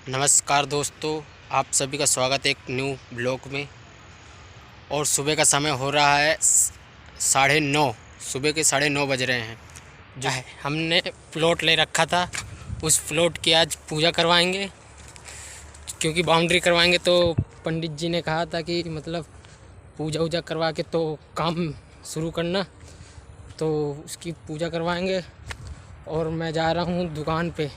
नमस्कार दोस्तों, आप सभी का स्वागत है एक न्यू ब्लॉग में। और सुबह का समय हो रहा है 9:30। सुबह के 9:30 बज रहे हैं। जो है हमने प्लॉट ले रखा था, उस प्लॉट की आज पूजा करवाएंगे, क्योंकि बाउंड्री करवाएंगे। तो पंडित जी ने कहा था कि मतलब पूजा वूजा करवा के तो काम शुरू करना, तो उसकी पूजा करवाएंगे। और मैं जा रहा हूँ दुकान पे,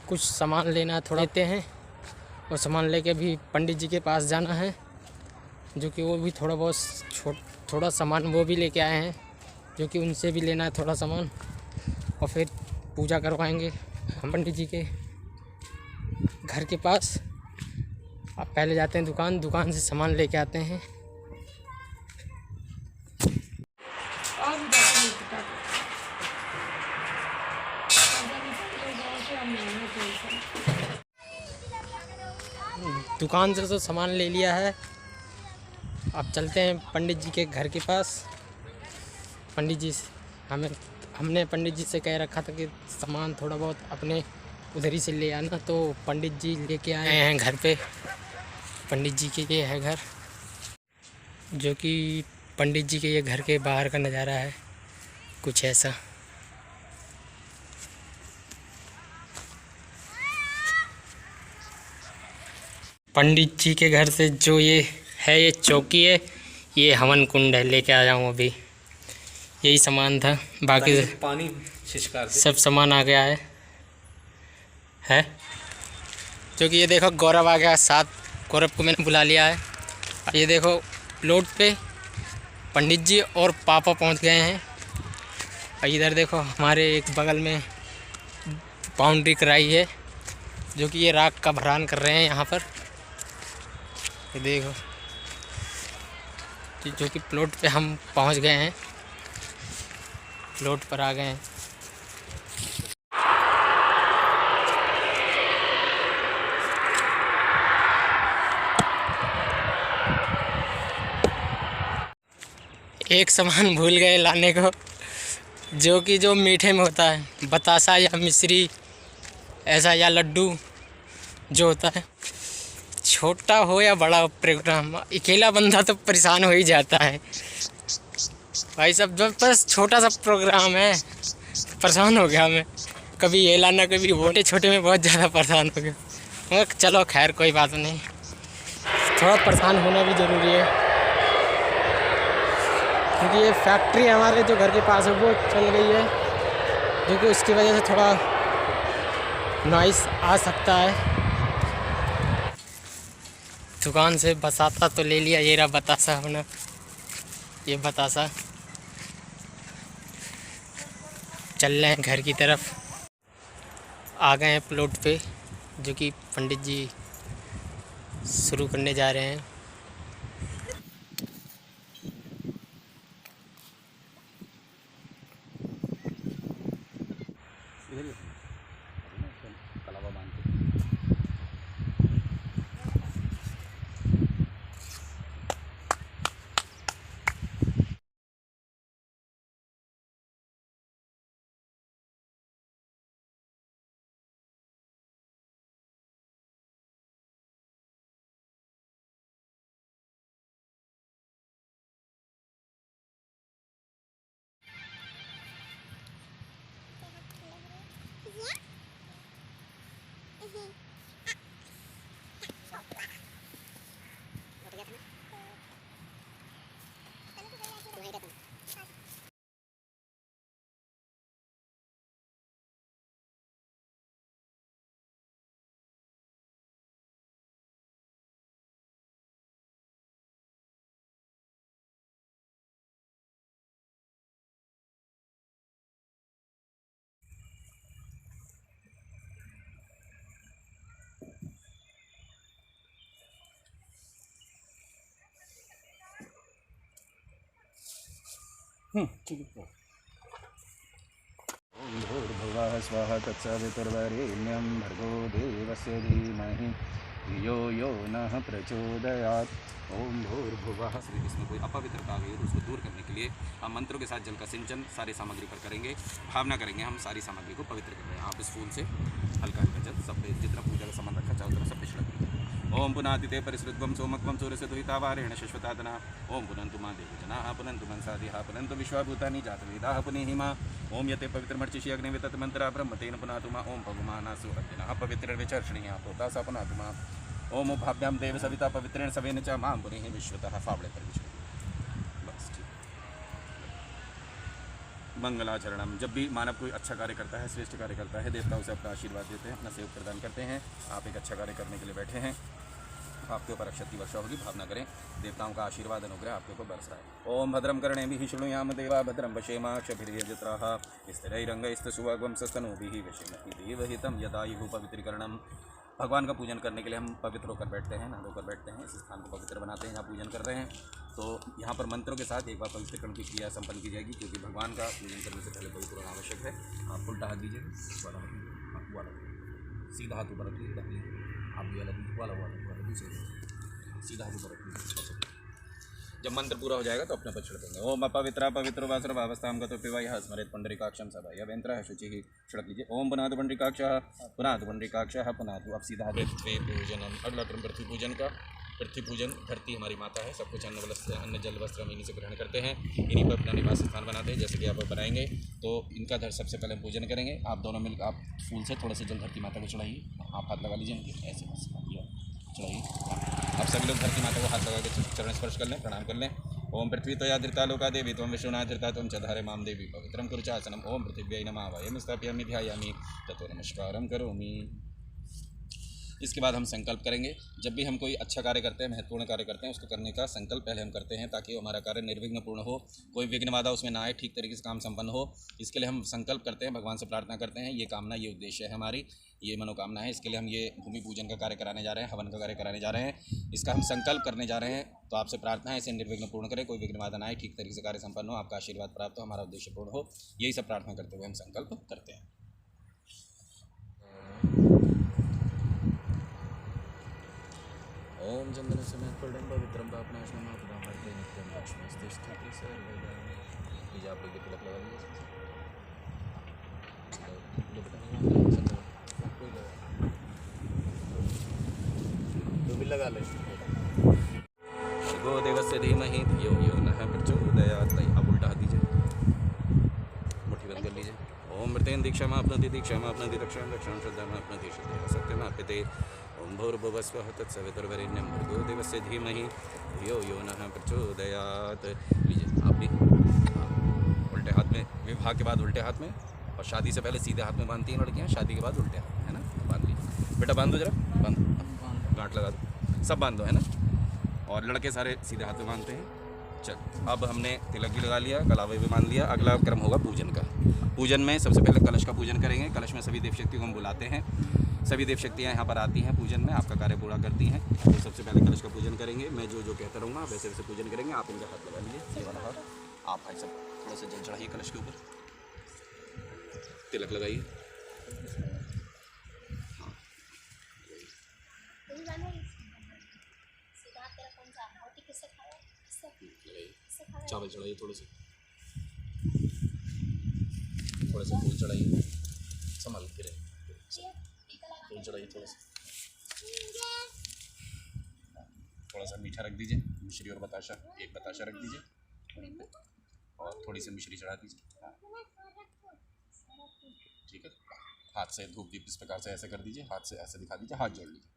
कुछ सामान लेना थोड़ा लेते हैं, और सामान लेके भी पंडित जी के पास जाना है, जो कि वो भी थोड़ा बहुत थोड़ा सामान वो भी लेके आए हैं, जो कि उनसे भी लेना है थोड़ा सामान। और फिर पूजा करवाएंगे हम पंडित जी के घर के पास। अब पहले जाते हैं दुकान से सामान लेके आते हैं। दुकान से तो सामान ले लिया है, अब चलते हैं पंडित जी के घर के पास। पंडित जी हमने पंडित जी से कह रखा था कि सामान थोड़ा बहुत अपने उधर ही से ले आना, तो पंडित जी लेके आए हैं घर पे। पंडित जी के ये है घर, जो कि पंडित जी के ये घर के बाहर का नज़ारा है कुछ ऐसा। पंडित जी के घर से जो ये है, ये चौकी है, ये हवन कुंड है, लेके आया हूँ अभी। यही सामान था, बाकी पानी छिछकार सब सामान आ गया है। जो कि ये देखो गौरव आ गया साथ, गौरव को मैंने बुला लिया है। ये देखो प्लॉट पे पंडित जी और पापा पहुंच गए हैं। और इधर देखो हमारे एक बगल में बाउंड्री कराई है, जो कि ये राख का भरान कर रहे हैं यहाँ पर। ये देखो जो कि प्लॉट पे हम पहुंच गए हैं, प्लॉट पर आ गए हैं। एक सामान भूल गए लाने को, जो मीठे में होता है, बतासा या मिश्री ऐसा, या लड्डू जो होता है। छोटा हो या बड़ा प्रोग्राम, अकेला बंदा तो परेशान हो ही जाता है भाई। सब बस छोटा सा प्रोग्राम है, परेशान हो गया मैं। कभी ये लाना, कभी वो, छोटे में बहुत ज़्यादा परेशान हो गया। मगर चलो खैर कोई बात नहीं, थोड़ा परेशान होना भी ज़रूरी है, क्योंकि ये फैक्ट्री हमारे जो घर के पास है वो चल गई है, जो कि उसकी वजह से थोड़ा नॉइस आ सकता है। दुकान से बतासा तो ले लिया, ये रहा बतासा अपना, ये बतासा। चल रहे हैं घर की तरफ, आ गए हैं प्लॉट पे, जो कि पंडित जी शुरू करने जा रहे हैं। ओम भूर्भुवः स्वः तत्सवितुर्वरेण्यं भर्गो देवस्य धीमहि धियो यो नः प्रचोदयात्। ओम भूर्भुवः। इसमें कोई अपवित्रता आ गई है तो उसको दूर करने के लिए हम मंत्रों के साथ जल का सिंचन सारी सामग्री पर करेंगे। भावना करेंगे हम सारी सामग्री को पवित्र कर रहे हैं। आप इस फूल से हल्का हल्का जल सब जितना पूजा का सामान रखा ओम पुनातिते परिसृत्वं सोमक्वं सूर्यस्य दुहितावारेण शश्वतादना ओम पुनन्तु मा देवजनाः पुनन्तु मनसादिहा पुनन्तु विश्वाभूतानि जातवेदाः पुनीहिमा ओम यते पवित्रमर्चिषि अग्निविततमन्त्रा ब्रह्मतेन पुनातु मा ओम भगवानासु अग्निनः पवित्रविचर्षणीया प्रोता सा पुनातु मा ओम उभाभ्यां देव सविता पवित्रेण सवेन च मां पुनीहि विश्वतः फावड़े पर विश्व बस ठीक। मंगलाचरणम। जब भी मानव कोई अच्छा कार्य करता है, श्रेष्ठ कार्य करता है, देवता उसे अपना आशीर्वाद देते हैं, अपना सेवक प्रदान करते हैं। आप एक अच्छा कार्य करने के लिए बैठे हैं, आपके ऊपर अक्षत की वर्षा होगी, भावना करें देवताओं का आशीर्वाद अनुग्रह आपके ऊपर बरस रहा है। ओम भद्रम कर्णेभिः शृणुयाम देवा भद्रम वशेमाक्षभिर्यजत्राः स्थिरैरङ्गैस्तुष्टुवाग्वं सस्तनूभिः वशेमहि देवहितं यदायुः पवित्रीकरणम। भगवान का पूजन करने के लिए हम पवित्र होकर बैठते हैं, नहा धोकर बैठते हैं, इस स्थान को पवित्र बनाते हैं, जहाँ पूजन कर रहे हैं। तो यहाँ पर मंत्रों के साथ एक बार पवित्रकरण की क्रिया संपन्न की जाएगी, क्योंकि भगवान का पूजन करने से पहले पवित्र होना आवश्यक है। आप उल्टा हाथ दीजिए, वाला हाथ दीजिए, हाँ, वाला सीधा हाथ ऊपर रखिए, आप भी वाला दीजिए, वाला सीधा हाथ ऊपर रखिए। जब मंत्र पूरा हो जाएगा तो अपने पर छिड़क देंगे। ओम अपवित्रा पवित्रो वासर भावस्थाम गतो पिवायः स्मरेत पुंडरीकाक्षं सदा यवेन्द्रः शुचिः। छिड़क लीजिए। ओम पुनातु पुंडरीकाक्षः पुनातु पुंडरीकाक्षः पुनातु। अब सीधा पृथ्वी पूजनम। अगला क्रम पृथ्वी पूजन का। पृथ्वी पूजन, धरती हमारी माता है, सब कुछ अन्न जल वस्त्र हम इन्हीं से ग्रहण करते हैं, इन्हीं पर अपना निवास स्थान बनाते हैं। जैसे कि आप बनाएंगे तो इनका सबसे पहले हम पूजन करेंगे। आप दोनों मिलकर आप फूल से थोड़ा सा जल धरती माता को चढ़ाइए, आप हाथ लगा लीजिए इनके, ऐसे बस चढ़ाइए। आप सभी लोग धरती माता को हाथ लगा के चरण स्पर्श कर लें, प्रणाम कर लें। ओम पृथ्वी त्वया धृता लोका देवी त्वं विष्णुनाधृता त्वं च धारे मां देवी पवित्रं कुरु चासनम। ओम पृथिव्यै नमः वयं स्थापयामि ध्यायामि ततो नमस्कारं करोमि। इसके बाद हम संकल्प करेंगे। जब भी हम कोई अच्छा कार्य करते हैं, महत्वपूर्ण कार्य करते हैं, उसको करने का संकल्प पहले हम करते हैं, ताकि हमारा कार्य निर्विघ्न पूर्ण हो, कोई विघ्न बाधा उसमें ना आए, ठीक तरीके से काम संपन्न हो। इसके लिए हम संकल्प करते हैं, भगवान से प्रार्थना करते हैं। ये कामना, ये उद्देश्य है हमारी, ये मनोकामना है। इसके लिए हम ये भूमि पूजन का कार्य कराने जा रहे हैं, हवन का कार्य कराने जा रहे हैं। इसका हम संकल्प करने जा रहे हैं। तो आपसे प्रार्थना है, इसे निर्विघ्न पूर्ण करें, कोई विघ्न बाधा ना आए, ठीक तरीके से कार्य संपन्न हो, आपका आशीर्वाद प्राप्त हो, हमारा उद्देश्य पूर्ण हो। यही सब प्रार्थना करते हुए हम संकल्प करते हैं। ओम चंदन समेत पर्णम पवित्रम पापनाशनम आपदां हरते नित्यं लक्ष्मीस्तिष्ठति सर्वदा। ये आप लोग तिलक लगा लीजिए। तो भी लगा ले। भर्गो देवस्य धीमहि धियो यो नः प्रचोदयात्। आप उल्टा हाथ दीजिए, मुट्ठी बंद कर लीजिए। ओम मृतेन दीक्षा मापनति दीक्षा मापनति दक्षिणां दक्षिणां श्रद्धा मापनति श्रद्धया सत्यमाप्यते। ओम भूर्भुवस्वः तत्सवितुर्वरेण्यं भर्गो देवस्य धीमहि धियो यो नः प्रचोदयात्। लीजिए आप भी उल्टे हाथ में, विवाह के बाद उल्टे हाथ में, और शादी से पहले सीधे हाथ में बांधती हैं लड़कियां, शादी के बाद उल्टे हाथ में, है ना। बांध लीजिए बेटा, बांध दो जरा, बांध दो, गांठ लगा दो, सब बांध दो, है ना। और लड़के सारे सीधे हाथ में बांधते हैं। चल, अब हमने तिलक भी लगा लिया, कलावे भी बांध लिया। अगला क्रम होगा पूजन का। पूजन में सबसे पहले कलश का पूजन करेंगे। कलश में सभी देव शक्तियों को हम बुलाते हैं, सभी देव शक्तियाँ यहाँ पर आती हैं पूजन में, आपका कार्य पूरा करती हैं। तो सबसे पहले कलश का पूजन करेंगे। मैं जो जो कहता रहूँगा वैसे वैसे पूजन करेंगे। आप इनका हाथ लगा लीजिए, ये वाला हाथ। आप भाई सब थोड़ा सा जल चढ़ाइए कलश के ऊपर, तिलक लगाइए। हाँ, चावल चढ़ाइए, थोड़े से फूल चढ़ाइए, संभाल के रहिए। फूल चढ़ाइए, थोड़ा सा मीठा रख दीजिए, मिश्री और बताशा, एक बताशा रख दीजिए और थोड़ी सी मिश्री चढ़ा दीजिए। हाँ ठीक है। हाथ से धूप दीप इस प्रकार से ऐसे कर दीजिए, हाथ से ऐसे दिखा दीजिए, हाथ जोड़ लीजिए।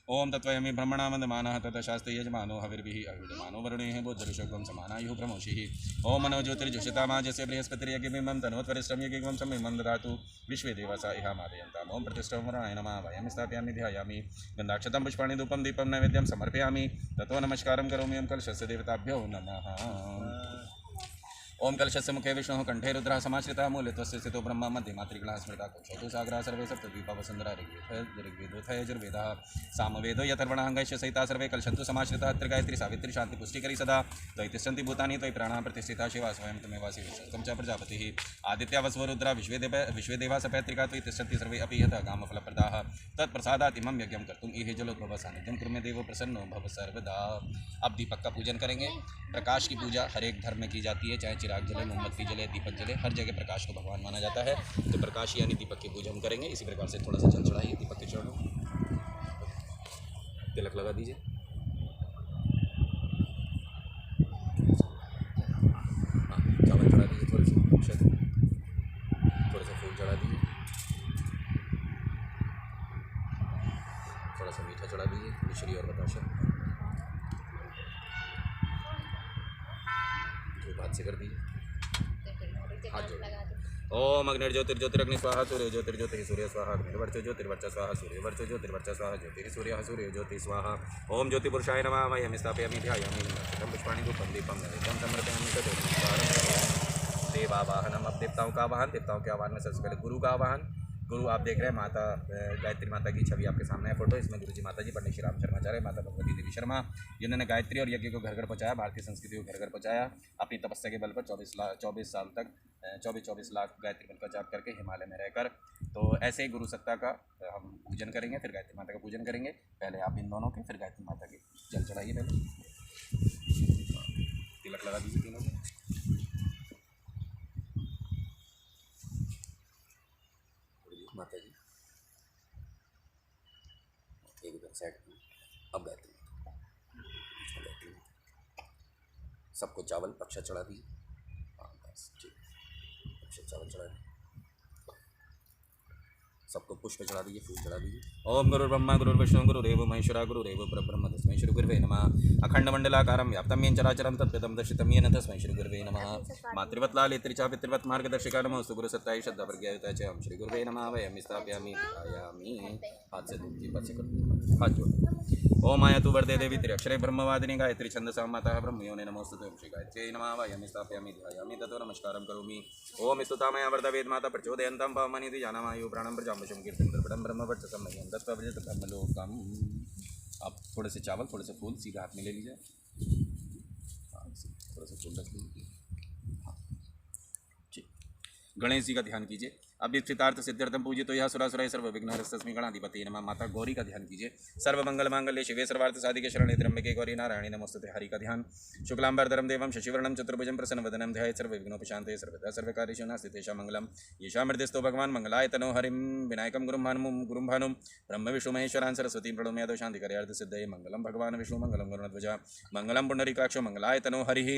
ओम तत्वयमि ब्रह्मणामन्दमानः ततः शास्त्रे यजमानो हविर्भिः अविदमानो वरुणेः बोधऋषभं समानायुः प्रमोषिः। ओम मनो ज्योतिर्जुषितामाजस्य बृहस्पतिर्यज्ञमिमं तनोत्वरिष्ठं यज्ञं समिमं ददातु विश्वे देवासा इह मादयन्ताम्। ओम प्रतिष्ठं वरुणाय नमः वयं स्थापयामि ध्यायामि गन्धाक्षतं पुष्पाणि धूपं दीपं नैवेद्यं समर्पयामि ततो नमस्कारं करोमि। ओम कलशस्य देवताभ्यो नमः। ओम कलशस्य मुखे विष्णुः कंठे रुद्रः समाश्रितः मूले त्वस्य स्थितो ब्रह्मा मध्ये मातृगणः स्मृता कक्षौ सागरः सर्वे सप्तद्वीपा वसुन्धरा ऋग्वेदोऽथ यजुर्वेदः सामवेदो यथर्वणः अंगैश्च सहिता सर्वे कलशन्तु समाश्रिताः त्रिगायत्री सावित्री शांति पुष्टिकरी सदा त्वयि तिष्ठन्ति भूतानि त्वयि प्राणाः प्रतिष्ठिता शिवा स्वयं त्वमेवासि विश्वस्तं च प्रजापतिः आदित्या वसवो रुद्रा विश्वेदेवा सपैत्रिका त्वयि तिष्ठन्ति सर्वे अपि यथा कामफलप्रदाः तत्प्रसादात् इमं यज्ञं कर्तुम् इह जलोद्भवः सान्निध्यं कुरु मे देवो प्रसन्नो भव सर्वदा। अब दीपक का पूजन करेंगे। प्रकाश की पूजा हर एक धर्म में की जाती है, चाहे चिराग जले, मोमबत्ती जले, दीपक जले, हर जगह प्रकाश को भगवान माना जाता है। तो प्रकाश यानी दीपक की पूजा हम करेंगे। इसी प्रकार से थोड़ा सा जल चढ़ाइए दीपक के चरणों, तिलक लगा दीजिए। हाँ, चावल चढ़ा दीजिए, थोड़े से थोड़ा सा फूल चढ़ा दीजिए, थोड़ा सा मीठा चढ़ा दीजिए, मिश्री और बताशा। धूप हाथ से कर दीजिए, हाथ जोड़। ओम अग्निर्ज्योतिर्ज्योतिरग्नि स्वाहा सूर्य ज्योतिर्ज्योति सूर्य स्वाहा अग्निर्वर्च ज्योतिर्वर्च स्वाहा सूर्य वर्च ज्योतिर्वर्च स्वाहा ज्योतिर्सूर्य सूर्य ज्योति स्वाहा। ओम ज्योति पुरुषाय नमः वयं स्थापयामि ध्यायामि नमः पुष्पाणि धूपं दीपं नैवेद्यं समर्पयामि तदेव देवावाहनम। अब देवताओं का आवाहन, देवताओं के आवाहन में सबसे पहले गुरु का आवाहन। गुरु आप देख रहे हैं, माता गायत्री माता की छवि आपके सामने है फोटो। इसमें गुरु जी माता जी पंडित श्री राम शर्माचार्य, माता भगवती देवी शर्मा, जिन्होंने गायत्री और यज्ञ को घर घर पहुँचाया, भारतीय संस्कृति को घर घर पहुँचाया। अपनी तपस्या के बल पर 24 साल तक 24 लाख गायत्री मंत्र का जाप करके हिमालय में रहकर। तो ऐसे ही गुरु सत्ता का हम पूजन करेंगे, फिर गायत्री माता का पूजन करेंगे। पहले आप इन दोनों के, फिर गायत्री माता के जल चढ़ाइए। पहले तिलक लगा दीजिए तीनों को। माता जी एक उधर साइड, अब गायत्री सबको चावल अक्षत चढ़ा दीजिए। हाँ बस ठीक, अक्षत चावल चढ़ा दीजिए, सबको पुष्प चढ़ा दीजिए, फूल चढ़ा दीजिए। ओम गुरु ब्रह्मा गुरु विष्णु गुरुदेव महेश्वरा गुरुदेव परब्रह्म तस्मै श्री गुरुवे नमः। अखंड मंडलाकारं व्याप्तं येन चराचरं तत्पदं दर्शितं येन तस्मै श्री गुरुवे नमः। मातृवत् लालित्री च पितृवत् मार्गदर्शिका नमोस्तु गुरु सत्ताय श्रद्धा प्रज्ञायुता च ओम श्री गुरुवे नमः। वयं स्थापयामि ध्यायामि, हाथ से दूसरी पास से कर, हाथ जोड़। ओम आयतु वरदे देवी त्र्यक्षरे ब्रह्मवादिनी गायत्री छंदसा माता ब्रह्मयोने नमोस्तुते ओम श्री गायत्र्यै नमः। वयं स्थापयामि ध्यायामि ततो नमस्कारं करोमि। ओम स्तुतामया वरदा वेद माता प्रचोदयन्तं पवमानिति जानामायु प्राणं प्रजाम्बशं कीर्तिं द्रविडं ब्रह्मवर्चसं मह्यं दत्त्वा व्रजत ब्रह्मलोकम्। आप थोड़े से चावल, थोड़े से फूल सीधा हाथ में ले लीजिए। हाँ, थोड़ा सा फूल रख लीजिए। हाँ ठीक, गणेश जी का ध्यान कीजिए। अब चितार्थ सिद्ध्यर्थम पूजित तो यह सुरासुराय सर्व विघ्नहरस्तस्मै गणाधिपति नमः। माता गौरी का ध्यान कीजिए। सर्व मंगल मांगल्ये शिवे सर्वार्थ साधिके शरण्ये त्र्यंबके गौरी नारायणी नमोस्तुते। हरि का ध्यान। शुक्लांबरधरं देवं शशिवर्णं चतुर्भुजं प्रसन्नवदनं ध्यायेत् सर्वविघ्नोपशान्तये सर्वदा सर्वकार्येषु नास्ति तेषां मङ्गलं। येषां हृदयस्थो भगवान् मंगलाय तनो हरिं विनायकं गुरुं भानुं ब्रह्म विष्णु महेश्वरान् सरस्वतीं प्रणम्य यादव शान्तिकर्यार्थ सिद्धये। मंगलं भगवान् विष्णु मंगलं गरुणध्वजा मंगलं पुंडरीकाक्षो मंगलाय तनो हरिः।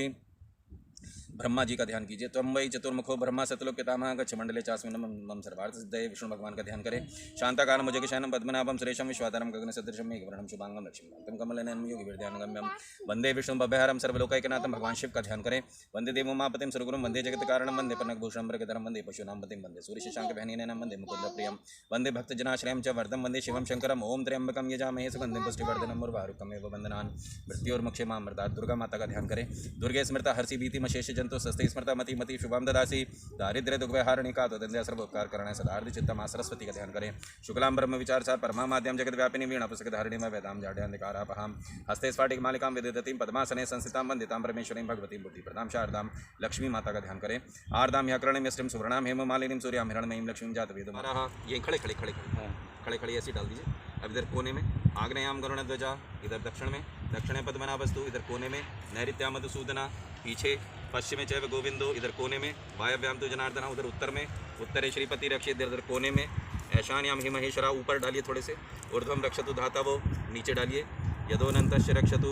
ब्रह्मा जी का ध्यान कीजिए। त्वं वै चतुर्मुखो ब्रह्मा सतलोक पितामह गच्छ मंडले चास्मिन् मम सर्वार्थ सिद्धये। विष्णु भगवान का ध्यान करें। शांताकारं भुजगशयनं पद्मनाभं सुरेशं विश्वाधारं गगनसदृशं मेघवर्णं शुभांगं लक्ष्मीकान्तं कमलनयनं योगिविद्यानगम्यं वंदे विष्णु भव्यहारं सर्वलोकैकनाथं। भगवान शिव का ध्यान करें। वंदे देवो उमापतिं सुरगुरुं वंदे जगत्कारणं वंदे पन्नगभूषणं मृगधरं वंदे पशूनां पतिं वंदे सूर्यशशाङ्कभयनेनं वंदे मुकुन्दप्रियं वंदे भक्तजनाश्रयं च वरदं वंदे शिवं शंकरम्। ओम त्र्यंबकं यजामहे सुगन्धिं पुष्टिवर्धनम् उर्वारुकमेव वन्दनान् मृत्योर्मुक्षेमामृतात्। दुर्गा माता का ध्यान करें। दुर्गे स्मृता हर्षि भीतिमशेष जंतु सस्ते स्मृता मति मति शुभम ददासी दारिद्र्य दुर्व्यहारिणी का दंध्या सर्व उपकार करणे सदार्थ चित्तमा। सरस्वती का ध्यान करें। शुक्लां ब्रह्म विचार सार परमा माध्यम जगत व्यापिनी वीणा पुस्तक धारिणी में वेदाम जाड्यांधिकारापहां हस्ते स्फाटिक मालिकां विदधतीं पद्मासने संस्थितां वंदितां परमेश्वरीं भगवतीं बुद्धिप्रदां शारदां लक्ष्मी माता का ध्यान करें। आर्दां ह्यकरणीं यष्टिं सुवर्णां हेम मालिनीं सूर्यां हिरण्मयीं लक्ष्मीं जातवेदं। ये खड़े खड़े खड़े खड़े खड़े ऐसे डाल दीजिए। अब इधर कोने में आग्नेयाम गरुणध्वजा, इधर दक्षिणे पद्मनाभस्तु, इधर कोने में नैऋत्याम मधुसूदना, पीछे पश्चिमे चैव गोविंदो, इधर कोने में वायव्याम तो जनार्दना, उधर उत्तर में उत्तरे श्रीपति रक्षित, इधर कोने में ऐशान्याम ही महेश्वरा। ऊपर डालिए थोड़े से। ऊर्ध्वम रक्षतु धाता वो नीचे डालिए। यदोनंतश्च रक्षतु।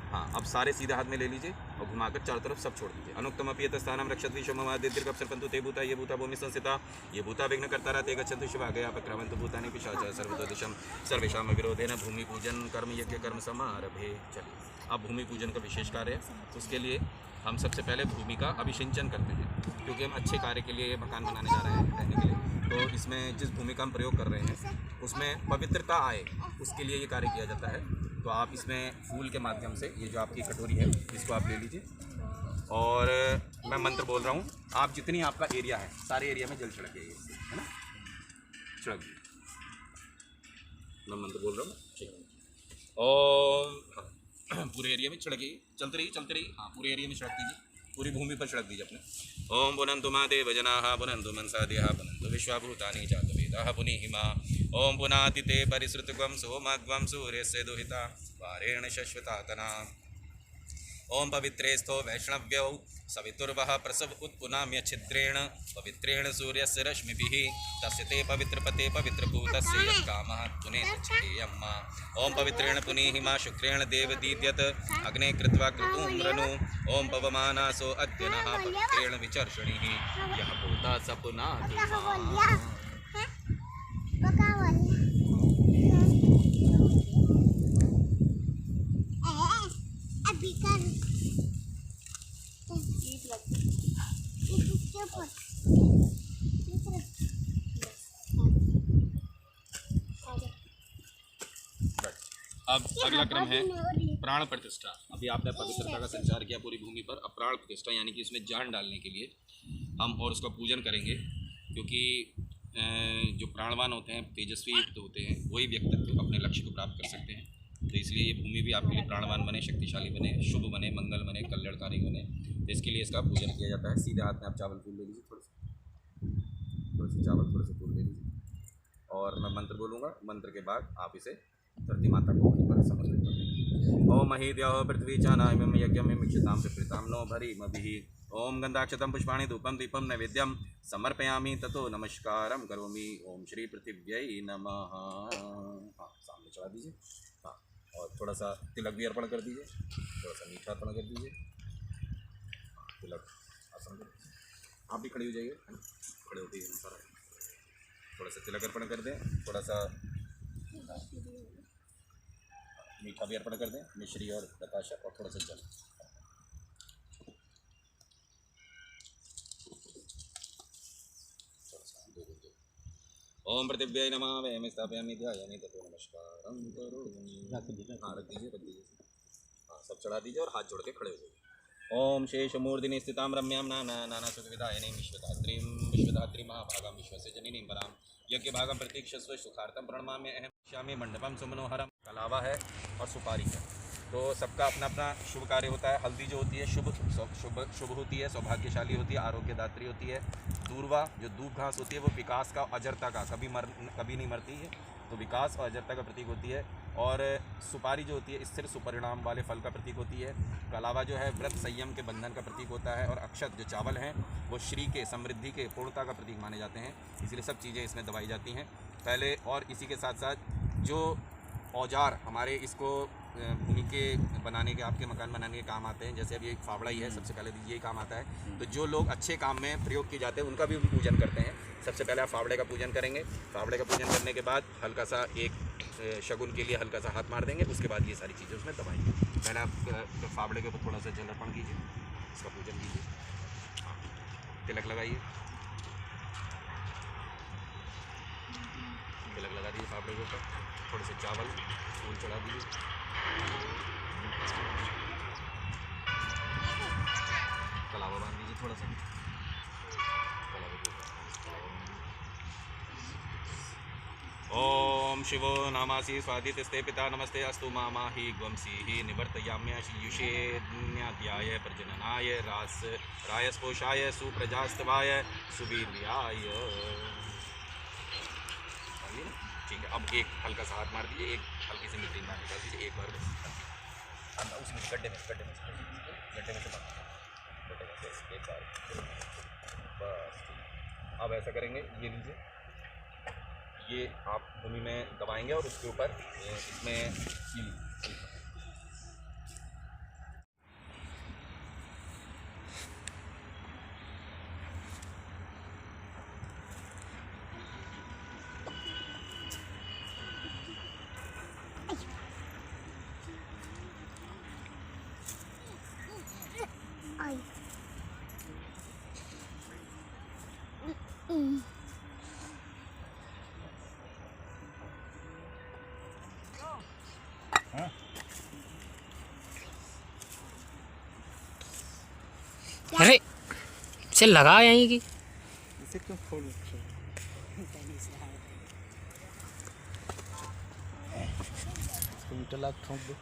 हाँ, अब सारे सीधे हाथ में ले लीजिए और घुमाकर चारों तरफ सब छोड़ दीजिए। अनुक्तम अपीत स्थानम रक्षत विश्वमवादिर्गपसर्पन्तु ते भूता ये भूता भूमि संस्थिता ये भूता विघ्न करता रहते गच्छन्तु शिवागे अपक्रमन्तु भूतानि पिशाच सर्वतोदिशं सर्वेषां विरोधेन भूमि पूजन कर्म यज्ञ कर्म समारभे। चलिए, अब भूमि पूजन का विशेष कार्य है। उसके लिए हम सबसे पहले भूमि का अभिसिंचन करते हैं, क्योंकि हम अच्छे कार्य के लिए मकान बनाने जा रहे हैं रहने के लिए। तो इसमें जिस भूमि का हम प्रयोग कर रहे हैं उसमें पवित्रता आए, उसके लिए ये कार्य किया जाता है। तो आप इसमें फूल के माध्यम से, ये जो आपकी कटोरी है इसको आप ले लीजिए और मैं मंत्र बोल रहा हूँ। आप जितनी आपका एरिया है सारे एरिया में जल छिड़किए, है ना, छिड़क दीजिए। मैं मंत्र बोल रहा हूँ, ठीक है। और पूरे एरिया में छिड़किए, चलते रहिए। हाँ, पूरे एरिया में छिड़क दीजिए, पूरी भूमि पर छिड़क दीजिए अपने। ओम पुनन्तु मा देवजनाः पुनन्तु मनसा देहा पुनन्तु विश्वाभूतानि जातवेदाः पुनीहिमा। ओम पुनाति ते परिसृतगं सोमग्वं सूर्यस्य दुहिता वारेण शश्वतातना। ओम पवित्रेस्थो वैष्णव्यौ सवितुर्वः प्रसव उत्पुनाम्य छिद्रेण पवित्रेण सूर्यस्य रश्मिभिः तस्य ते पवित्रपते पवित्रभूतस्य यत्कामः पुनेतच्छतेयम् ओम पवित्रेण पुनीहिमा शुक्रेण देवदीद्यत अग्ने कृत्वा क्रतुम्रनु ओम पवमानासो अद्य नः पवित्रेण विचर्षणिः यः भूता स पुनाति अब अगला क्रम है प्राण प्रतिष्ठा। अभी आपने पवित्रता का संचार किया पूरी भूमि पर। अब प्राण प्रतिष्ठा यानी कि इसमें जान डालने के लिए हम और उसका पूजन करेंगे, क्योंकि जो प्राणवान होते हैं, तेजस्वी युक्त होते हैं, वही व्यक्तित्व अपने लक्ष्य को प्राप्त कर सकते हैं। तो इसलिए ये भूमि भी आपके लिए प्राणवान बने, शक्तिशाली बने, शुभ बने, मंगल बने, कल्याणकारी बने। तो इसके लिए इसका पूजन किया जाता है। सीधे हाथ में आप चावल फूल ले लीजिए, थोड़े से चावल, थोड़े से फूल ले लीजिए और मैं मंत्र बोलूँगा। मंत्र के बाद आप इसे धरती माता को वहीं पर समर्पित कर दें। ओम महीद्यः पृथ्वी च नायं यज्ञं मिक्षतां प्रकृतां नो भरीमभिः। ओम गंधाक्षतं पुष्पाणि धूपं दीपं नैवेद्यं समर्पयामि ततो नमस्कारं करोमि। ओम श्री पृथिव्यै नमः। हाँ, सामने चढ़ा दीजिए। हाँ, और थोड़ा सा तिलक भी अर्पण कर दीजिए, थोड़ा सा मीठा अर्पण कर दीजिए। तिलक आसन कर दीजिए। आप भी खड़ी हो जाइए, खड़े होते ही सारा थोड़ा सा तिलक अर्पण कर दें, थोड़ा सा मीठा भी अर्पण कर दें, मिश्री और बताशा, और थोड़ा सा जल। ओम पृथिव्यै नमः वयं स्थापयामि ध्यायामि ततो नमस्कारं करोमि। हाँ, रख दीजिए। हाँ, सब चढ़ा दीजिए और हाथ जोड़ के खड़े हो जाइए। ओम शेषमूर्धिनि स्थितां रम्यां नाना सुखविदायिनीं विश्वधात्रीं महाभागां विश्वस्य जननीं परां यज्ञभागं प्रतीक्षस्व सुखार्थं प्रणमाम्यहं श्यामे मंडपम सुमनोहरम। कलावा है और सुपारी है, तो सबका अपना अपना शुभ कार्य होता है। हल्दी जो होती है शुभ होती है, सौभाग्यशाली होती है, आरोग्यदात्री होती है। दूर्वा जो दूब घास होती है वो विकास का, अजरता का, कभी नहीं मरती है, तो विकास और अजरता का प्रतीक होती है। और सुपारी जो होती है स्थिर सुपरिणाम वाले फल का प्रतीक होती है। कलावा जो है व्रत संयम के बंधन का प्रतीक होता है। और अक्षत जो चावल हैं वो श्री के, समृद्धि के, पूर्णता का प्रतीक माने जाते हैं। इसलिए सब चीज़ें इसमें दबाई जाती हैं पहले। और इसी के साथ साथ जो औजार हमारे इसको भूमि के बनाने के, आपके मकान बनाने के काम आते हैं, जैसे अब ये एक फावड़ा ही है, सबसे पहले यही काम आता है। तो जो लोग अच्छे काम में प्रयोग किए जाते हैं उनका भी पूजन करते हैं। सबसे पहले आप फावड़े का पूजन करेंगे। फावड़े का पूजन करने के बाद हल्का सा एक शगुन के लिए हल्का सा हाथ मार देंगे। उसके बाद ये सारी चीज़ें उसमें दबाएंगे। पहले आप फावड़े के ऊपर थोड़ा सा जल अर्पण कीजिए, इसका पूजन कीजिए, तिलक लगाइए, तिलक लगा दीजिए फावड़े के ऊपर, थोड़े से चावल फूल चढ़ा दीजिए, कलावा बांध दीजिए, थोड़ा सा कलावे के ऊपर। ओम शिवो नामासि स्वादितस्ते पिता नमस्ते अस्तु मामा हि ग्वंसी निवर्तयाम्यायुषेन्याध्याय प्रजननाय रायस्पोषाय सुप्रजास्तवाय सुवीर्याय। ठीक है, अब एक हल्का सा हाथ मार दीजिए, एक हल्की सी मिट्टी मार निकाल दीजिए, एक बार बस उसमें गड्ढे में से एक बार बस। अब ऐसा करेंगे, ये लीजिए, ये आप भूमि में दबाएंगे और उसके ऊपर इसमें अरे इसे लगा यहीं की इसे क्यों खोल रखे हो? इंटरलॉक ठोक दो।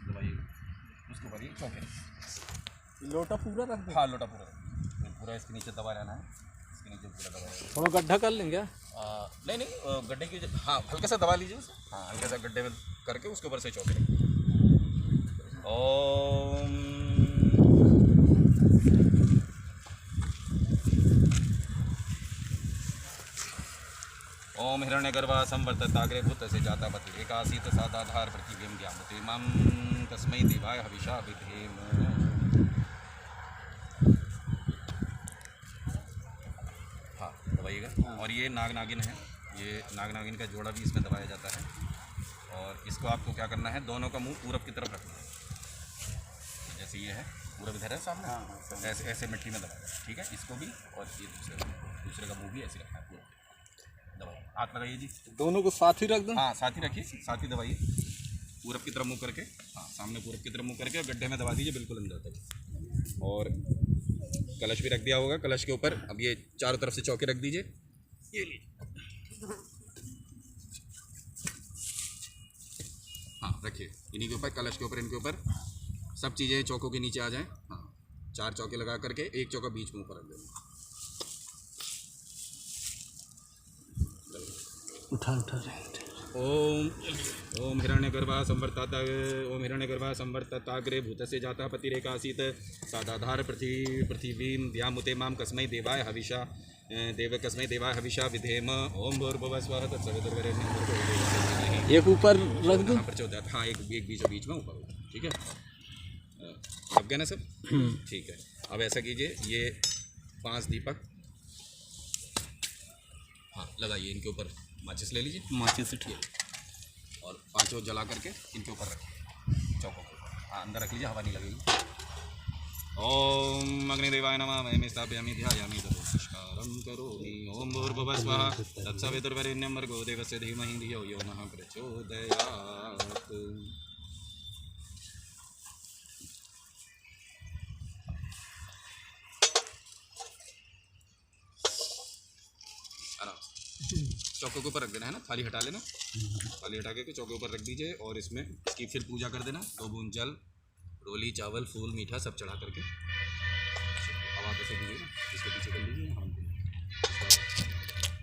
दवाइए उसके ऊपर दीजिए चौके। लोटा पूरा रख दो। हाँ लोटा पूरा पूरा इसके नीचे दबा रहना है, इसके नीचे पूरा दबा रहना है। थोड़ा गड्ढा कर लेंगे। नहीं नहीं गड्ढे की हाँ हल्का सा दबा लीजिए उसे, हाँ हल्का सा गड्ढे में करके उसके ऊपर से चौके रखिए। ओम ओम हिरण्यगर्भा संवर्तताग्रे भूतस्य जाता पति एकासीत सादाधार पृथिवीं ज्ञामते मां तस्मै देवाय हविषा विधेम। हाँ दबाइएगा। और ये नाग नागिन है, ये नाग नागिन का जोड़ा भी इसमें दबाया जाता है। और इसको आपको क्या करना है, दोनों का मुंह पूरब की तरफ रखना है। जैसे ये है पूरब इधर है सामने, ऐसे ऐसे मिट्टी में दबाया, ठीक है। इसको भी और ये दूसरे का मुंह भी ऐसे रखना है पूरा। दबाइए, हाथ लगाइए जी। दोनों को साथ ही रख दो। हाँ साथ ही रखिए, साथ ही दबाइए पूरब की तरफ मुँह करके। हाँ सामने पूरब की तरफ मुँह करके और गड्ढे में दबा दीजिए बिल्कुल अंदर तक। और कलश भी रख दिया होगा, कलश के ऊपर अब ये चारों तरफ से चौके रख दीजिए। ये लीजिए, हाँ रखिए इन्हीं के ऊपर, कलश के ऊपर, इनके ऊपर सब चीज़ें चौकों के नीचे आ जाएं। हाँ 4 चौके लगा करके एक चौका बीच में ऊपर रख देना। उठा उठा ओम ओम हिरण्यगर्भा संवर्तताग्रे भूतस्य जाता पतिरेकासीत सादाधार पृथिवीं द्यामुते मां कस्मै देवाय हविषा हविषा विधेम। ओम भूर्भुवः स्वः तत्सवितुर्वरेण्यं भर्गो देवस्य धीमहि। एक ऊपर रख दो। प्रचोदयात्। हाँ एक बीच में ऊपर, ठीक है। लग गया ना सब, ठीक है। अब ऐसा कीजिए, ये 5 दीपक हाँ लगाइए इनके ऊपर, माचिस ले लीजिए, माचिस से ठीक, और 5 जला करके इनके ऊपर रखिए, चौकों के ऊपर। हाँ अंदर रख लीजिए, हवा नहीं लगेगी। ओम अग्निदेवाय नमः वयं स्थापयामि ध्यायामि तदोषष्कारं करोमि। ओम भूर्भुवः स्वः तत्सवितुर्वरेण्यं भर्गो देवस्य धीमहि धियो यो नः प्रचोदयात्। चौके के ऊपर रख देना है ना, थाली हटा लेना, थाली हटा के चौके ऊपर रख दीजिए। और इसमें इसकी फिर पूजा कर देना। 2 बूंद जल, रोली, चावल, फूल, मीठा सब चढ़ा करके हवा पे से दीजिए ना, इसके पीछे कर लीजिए। हाँ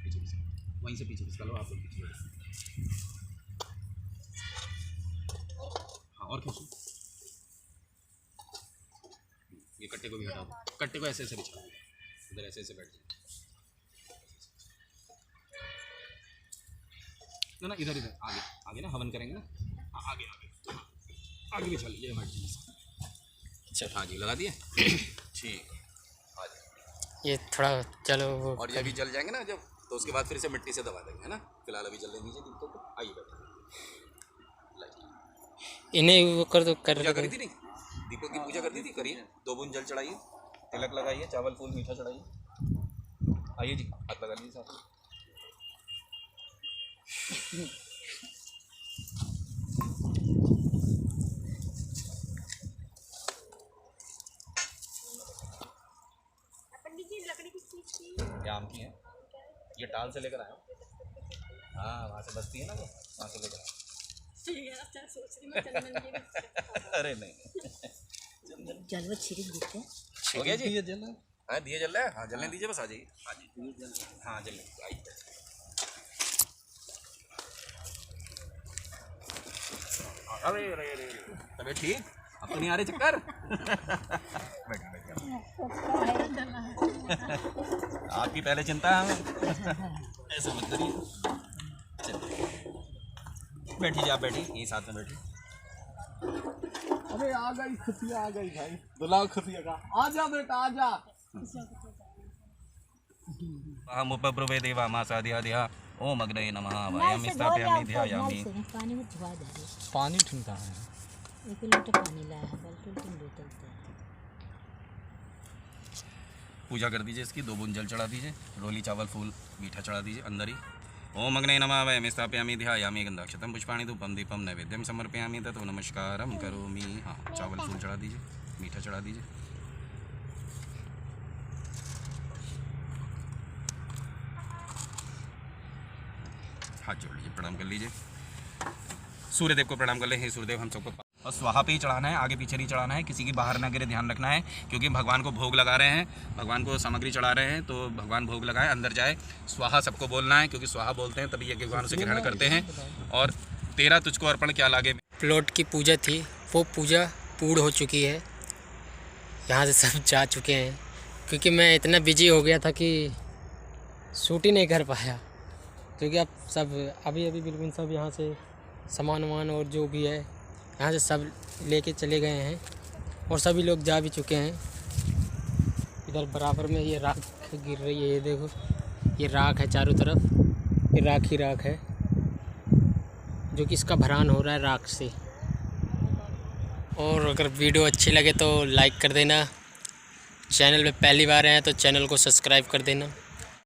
पीछे वहीं से पीछे खिसका लो आप लोग, पीछे। हाँ और खींचो, ये कट्टे को भी हटा दो, कट्टे को ऐसे ऐसे बिछा दो, इधर ऐसे ऐसे बैठ जाए ना, इधर इधर आगे आगे ना, हवन करेंगे ना, आगे आगे आगे भी चल लीजिए हमारे। अच्छा हाँ जी लगा दिए, ठीक। हाँ जी ये थोड़ा चलो वो और ये भी जल जाएंगे ना जब, तो उसके बाद फिर से मिट्टी से दबा देंगे, है ना। फिलहाल अभी जलने दीजिए दीपकों को। आइए बैठिए, इन्हें वो कर दो, कर पूजा करी थी नहीं, दीपक की पूजा कर दी थी, करिए। 2 बूंद जल चढ़ाइए, तिलक लगाइए, चावल, फूल, मीठा चढ़ाइए। आइए जी हाथ लगा लीजिए साथ में। ये आम की है, ये टाल से लेकर आया हूँ। हाँ वहाँ से बसती है ना वो, वहाँ से लेकर आया। अरे नहीं जलवा छिड़क देते हैं। हो गया जी, दिए जल हाँ दिए जल रहा है। हाँ जलने दीजिए, बस आ जाइए। हाँ जी हाँ जलने दीजिए, आइए। अरे अरे अरे तबीयत ठीक, अब तो नहीं आ रहे चक्कर। बैठो बैठो, आपकी पहले चिंता है हमें, ऐसा मत करिए। चलिए बैठिए, आप बैठिए, यहीं साथ में बैठिए। अरे आ गई खुशियाँ, आ गई भाई, बुलाओ खुशियाँ का। आजा बेटा आजा। अहम उपब्रुवे देवा मासादिया ओम अग्नये नमः वयं स्थापयामि ध्यायामि। पानी में धुआ दे। पानी ठंडा है। 1 लीटर पानी लाया है, बाल्टी 3 बोतल से। पूजा कर दीजिए इसकी, 2 बूंद जल चढ़ा दीजिए, रोली, चावल, फूल, मीठा चढ़ा दीजिए अंदर ही। ओम अग्नये नमः वयं स्थापयामि ध्यायामि गंधाक्षतं पुष्पाणि धूपं दीपं नैवेद्यं समर्पयामि ततो नमस्कारं करोमि। हाँ चावल, फूल चढ़ा दीजिए, मीठा चढ़ा दीजिए। हाथ जोड़ लीजिए, प्रणाम कर लीजिए, सूर्यदेव को प्रणाम कर ले। हे सूर्यदेव, हम सबको और स्वाहा पे ही चढ़ाना है, आगे पीछे नहीं चढ़ाना है, किसी की बाहर ना गिरे, ध्यान रखना है, क्योंकि भगवान को भोग लगा रहे हैं, भगवान को सामग्री चढ़ा रहे हैं, तो भगवान भोग लगाए, अंदर जाए, स्वाहा सबको बोलना है, क्योंकि स्वाहा बोलते हैं तभी यज्ञ भगवान उसे ग्रहण करते हैं। और तेरा तुझको अर्पण क्या लागे। प्लॉट की पूजा थी, वो पूजा पूर्ण हो चुकी है। यहाँ से सब जा चुके हैं, क्योंकि मैं इतना बिजी हो गया था कि शूट ही नहीं कर पाया, क्योंकि अब सब अभी बिल्कुल सब यहाँ से सामान वामान और जो भी है यहाँ से सब लेके चले गए हैं, और सभी लोग जा भी चुके हैं। इधर बराबर में ये राख गिर रही है, ये देखो, ये राख है चारों तरफ, ये राख ही राख है, जो कि इसका भरान हो रहा है राख से। और अगर वीडियो अच्छी लगे तो लाइक कर देना, चैनल पे पहली बार आए हैं तो चैनल को सब्सक्राइब कर देना।